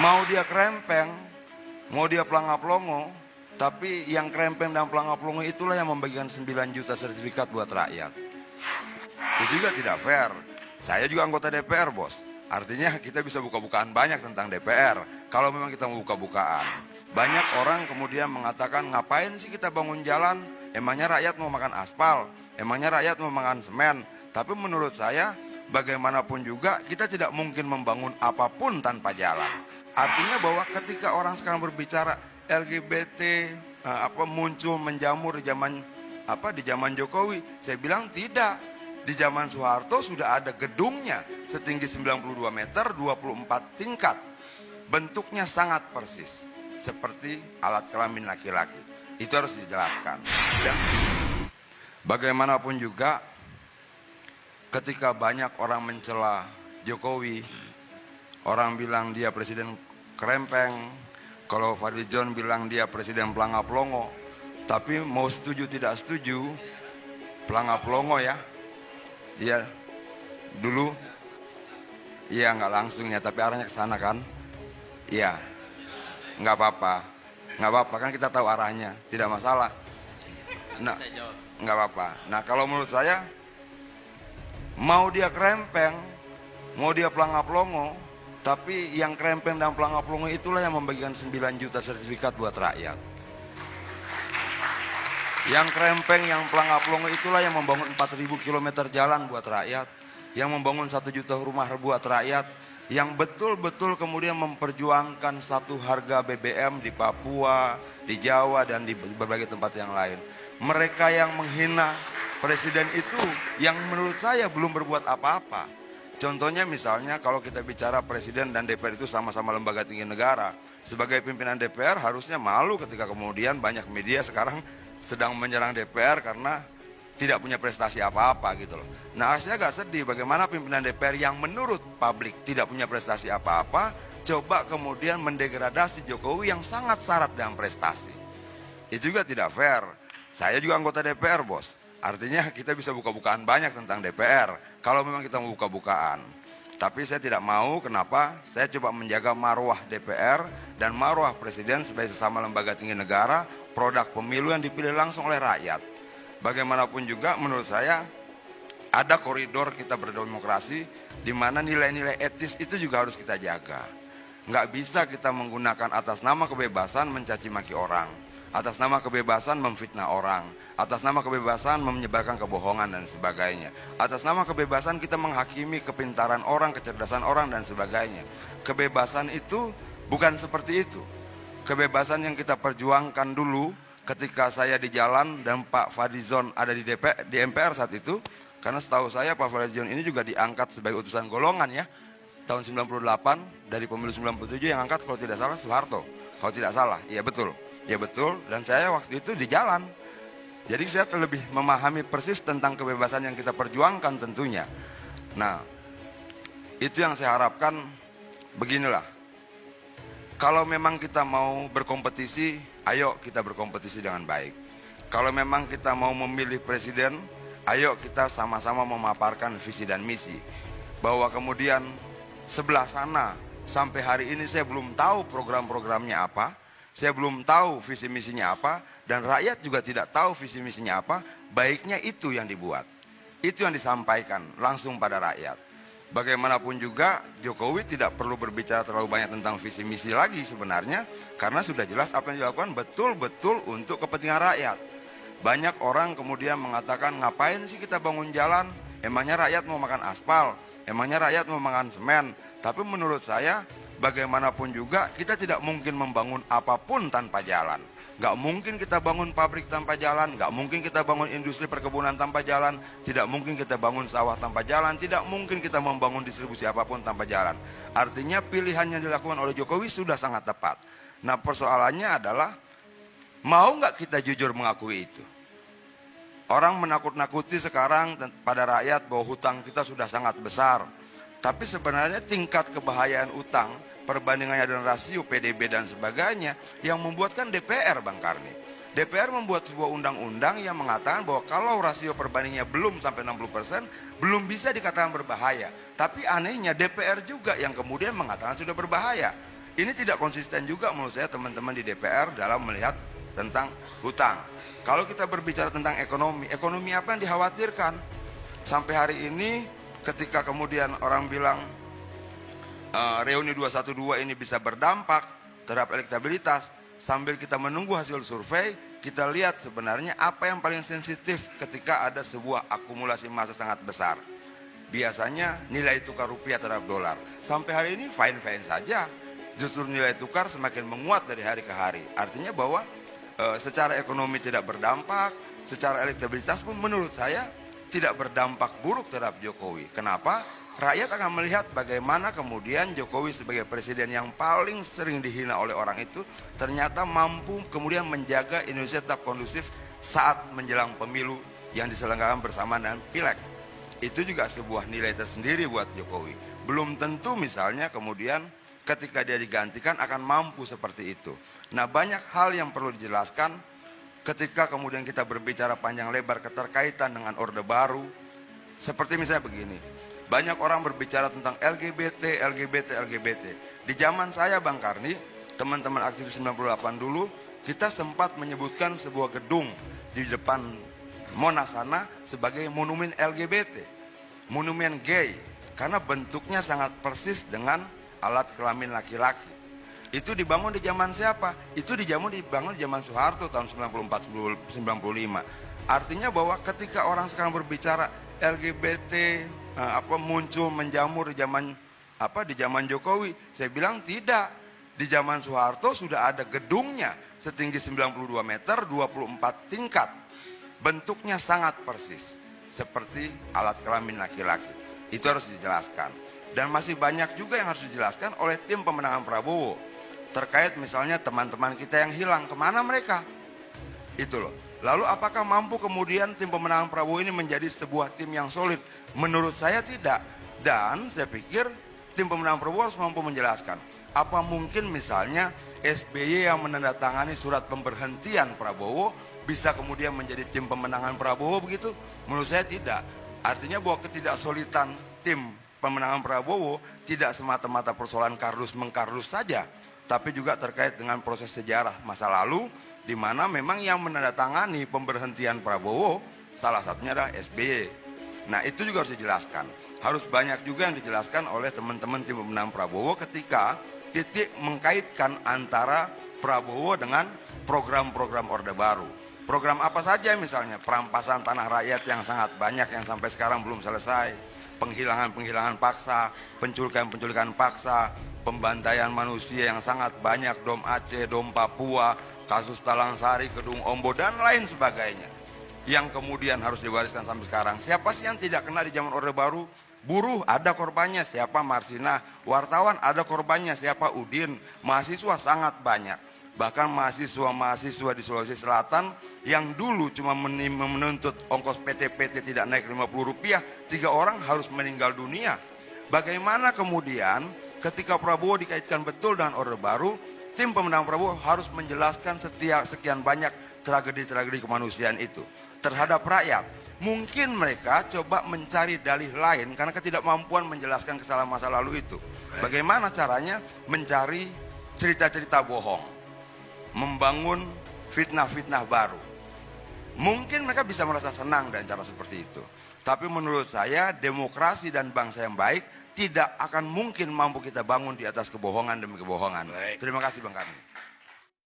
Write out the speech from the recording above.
Mau dia krempeng, mau dia pelangap-longo, tapi yang krempeng dan pelangap-longo itulah yang membagikan 9 juta sertifikat buat rakyat. Itu juga tidak fair. Saya juga anggota DPR, bos. Artinya kita bisa buka-bukaan banyak tentang DPR. Kalau memang kita mau buka-bukaan. Banyak orang kemudian mengatakan, ngapain sih kita bangun jalan? Emangnya rakyat mau makan aspal? Emangnya rakyat mau makan semen? Tapi menurut saya, bagaimanapun juga kita tidak mungkin membangun apapun tanpa jalan. Artinya bahwa ketika orang sekarang berbicara LGBT muncul menjamur di zaman Jokowi, saya bilang tidak. Di zaman Soeharto sudah ada gedungnya setinggi 92 meter, 24 tingkat. Bentuknya sangat persis seperti alat kelamin laki-laki. Itu harus dijelaskan. Dan bagaimanapun juga ketika banyak orang mencela Jokowi, orang bilang dia presiden krempeng, kalau Fadlizon bilang dia presiden pelangap-longo. Tapi mau setuju tidak setuju, pelangap-longo ya. Iya, dulu, iya nggak langsung ya, tapi arahnya ke sana kan. Iya, nggak apa-apa kan kita tahu arahnya, tidak masalah. Nah, nggak apa-apa. Nah, kalau menurut saya, mau dia krempeng, mau dia pelangap-longo, tapi yang krempeng dan pelangap-longo itulah yang membagikan 9 juta sertifikat buat rakyat. Yang krempeng, yang pelangap-longo itulah yang membangun 4.000 km jalan buat rakyat, yang membangun 1 juta rumah buat rakyat, yang betul-betul kemudian memperjuangkan satu harga BBM di Papua, di Jawa, dan di berbagai tempat yang lain. Mereka yang menghina presiden itu yang menurut saya belum berbuat apa-apa. Contohnya misalnya kalau kita bicara presiden dan DPR itu sama-sama lembaga tinggi negara. Sebagai pimpinan DPR harusnya malu ketika kemudian banyak media sekarang sedang menyerang DPR karena tidak punya prestasi apa-apa gitu loh. Nah, saya agak sedih bagaimana pimpinan DPR yang menurut publik tidak punya prestasi apa-apa, coba kemudian mendegradasi Jokowi yang sangat syarat dengan prestasi. Itu juga tidak fair. Saya juga anggota DPR, bos. Artinya kita bisa buka-bukaan banyak tentang DPR kalau memang kita mau buka-bukaan. Tapi saya tidak mau, kenapa? Saya coba menjaga marwah DPR dan marwah presiden sebagai sesama lembaga tinggi negara, produk pemilu yang dipilih langsung oleh rakyat. Bagaimanapun juga menurut saya ada koridor kita berdemokrasi di mana nilai-nilai etis itu juga harus kita jaga. Nggak bisa kita menggunakan atas nama kebebasan mencaci maki orang, atas nama kebebasan memfitnah orang, atas nama kebebasan menyebarkan kebohongan dan sebagainya, atas nama kebebasan kita menghakimi kepintaran orang, kecerdasan orang dan sebagainya. Kebebasan itu bukan seperti itu. Kebebasan yang kita perjuangkan dulu ketika saya di jalan dan Pak Fadlizon ada di MPR saat itu, karena setahu saya Pak Fadlizon ini juga diangkat sebagai utusan golongan ya, tahun 98 dari pemilu 97 yang angkat kalau tidak salah Soeharto, kalau tidak salah, iya betul. Ya betul, dan saya waktu itu di jalan. Jadi saya lebih memahami persis tentang kebebasan yang kita perjuangkan tentunya. Nah, itu yang saya harapkan. Beginilah, kalau memang kita mau berkompetisi, ayo kita berkompetisi dengan baik. Kalau memang kita mau memilih presiden, ayo kita sama-sama memaparkan visi dan misi. Bahwa kemudian sebelah sana sampai hari ini saya belum tahu program-programnya apa, saya belum tahu visi misinya apa, dan rakyat juga tidak tahu visi misinya apa. Baiknya itu yang dibuat, itu yang disampaikan langsung pada rakyat. Bagaimanapun juga Jokowi tidak perlu berbicara terlalu banyak tentang visi misi lagi sebenarnya, karena sudah jelas apa yang dilakukan betul-betul untuk kepentingan rakyat. Banyak orang kemudian mengatakan, ngapain sih kita bangun jalan? Emangnya rakyat mau makan aspal? Emangnya rakyat mau makan semen? Tapi menurut saya bagaimanapun juga kita tidak mungkin membangun apapun tanpa jalan. Nggak mungkin kita bangun pabrik tanpa jalan, nggak mungkin kita bangun industri perkebunan tanpa jalan, tidak mungkin kita bangun sawah tanpa jalan, tidak mungkin kita membangun distribusi apapun tanpa jalan. Artinya pilihan yang dilakukan oleh Jokowi sudah sangat tepat. Nah, persoalannya adalah mau nggak kita jujur mengakui itu? Orang menakut-nakuti sekarang pada rakyat bahwa hutang kita sudah sangat besar. Tapi sebenarnya tingkat kebahayaan utang, perbandingannya dengan rasio PDB dan sebagainya, yang membuatkan DPR, Bang Karni. DPR membuat sebuah undang-undang yang mengatakan bahwa kalau rasio perbandingnya belum sampai 60%, belum bisa dikatakan berbahaya. Tapi anehnya DPR juga yang kemudian mengatakan sudah berbahaya. Ini tidak konsisten juga menurut saya teman-teman di DPR dalam melihat tentang hutang. Kalau kita berbicara tentang ekonomi, ekonomi apa yang dikhawatirkan? Sampai hari ini ketika kemudian orang bilang reuni 212 ini bisa berdampak terhadap elektabilitas, sambil kita menunggu hasil survei, kita lihat sebenarnya apa yang paling sensitif ketika ada sebuah akumulasi massa sangat besar. Biasanya nilai tukar rupiah terhadap dolar. Sampai hari ini fine-fine saja. Justru nilai tukar semakin menguat dari hari ke hari. Artinya bahwa secara ekonomi tidak berdampak, secara elektabilitas pun menurut saya tidak berdampak buruk terhadap Jokowi. Kenapa? Rakyat akan melihat bagaimana kemudian Jokowi sebagai presiden yang paling sering dihina oleh orang itu ternyata mampu kemudian menjaga Indonesia tetap kondusif saat menjelang pemilu yang diselenggarakan bersama dengan Pileg. Itu juga sebuah nilai tersendiri buat Jokowi. Belum tentu misalnya kemudian ketika dia digantikan akan mampu seperti itu. Nah, banyak hal yang perlu dijelaskan ketika kemudian kita berbicara panjang lebar keterkaitan dengan Orde Baru. Seperti misalnya begini, banyak orang berbicara tentang LGBT, LGBT, LGBT. Di zaman saya Bang Karni, teman-teman aktivis 98 dulu, kita sempat menyebutkan sebuah gedung di depan Monas sana sebagai monumen LGBT, monumen gay, karena bentuknya sangat persis dengan alat kelamin laki-laki. Itu dibangun di zaman siapa? Itu dibangun di zaman Soeharto tahun 94-95. Artinya bahwa ketika orang sekarang berbicara LGBT muncul menjamur di zaman Jokowi, saya bilang tidak. Di zaman Soeharto sudah ada gedungnya setinggi 92 meter, 24 tingkat. Bentuknya sangat persis seperti alat kelamin laki-laki. Itu harus dijelaskan. Dan masih banyak juga yang harus dijelaskan oleh tim pemenangan Prabowo. Terkait misalnya teman-teman kita yang hilang, kemana mereka? Itu loh. Lalu apakah mampu kemudian tim pemenangan Prabowo ini menjadi sebuah tim yang solid? Menurut saya tidak. Dan saya pikir tim pemenangan Prabowo harus mampu menjelaskan. Apa mungkin misalnya SBY yang menandatangani surat pemberhentian Prabowo bisa kemudian menjadi tim pemenangan Prabowo begitu? Menurut saya tidak. Artinya bahwa ketidaksolidan tim pemenangan Prabowo tidak semata-mata persoalan kardus-mengkardus saja, tapi juga terkait dengan proses sejarah masa lalu, di mana memang yang menandatangani pemberhentian Prabowo salah satunya adalah SBY. Nah, itu juga harus dijelaskan. Harus banyak juga yang dijelaskan oleh teman-teman tim pemenangan Prabowo ketika titik mengkaitkan antara Prabowo dengan program-program Orde Baru. Program apa saja misalnya? Perampasan tanah rakyat yang sangat banyak yang sampai sekarang belum selesai, penghilangan paksa, penculikan paksa, pembantaian manusia yang sangat banyak, Dom Aceh, Dom Papua, kasus Talang Sari, Kedung Ombo, dan lain sebagainya. Yang kemudian harus diwariskan sampai sekarang. Siapa sih yang tidak kena di zaman Orde Baru? Buruh ada korbannya, siapa? Marsina. Wartawan ada korbannya, siapa? Udin. Mahasiswa sangat banyak. Bahkan mahasiswa-mahasiswa di Sulawesi Selatan yang dulu cuma menuntut ongkos PT-PT tidak naik Rp50, 3 orang harus meninggal dunia. Bagaimana kemudian ketika Prabowo dikaitkan betul dengan Orde Baru, tim pemenang Prabowo harus menjelaskan sekian banyak tragedi-tragedi kemanusiaan itu terhadap rakyat. Mungkin mereka coba mencari dalih lain karena ketidakmampuan menjelaskan kesalahan masa lalu itu. Bagaimana caranya mencari cerita-cerita bohong, membangun fitnah-fitnah baru. Mungkin mereka bisa merasa senang dengan cara seperti itu. Tapi menurut saya demokrasi dan bangsa yang baik tidak akan mungkin mampu kita bangun di atas kebohongan demi kebohongan. Terima kasih Bang Karni.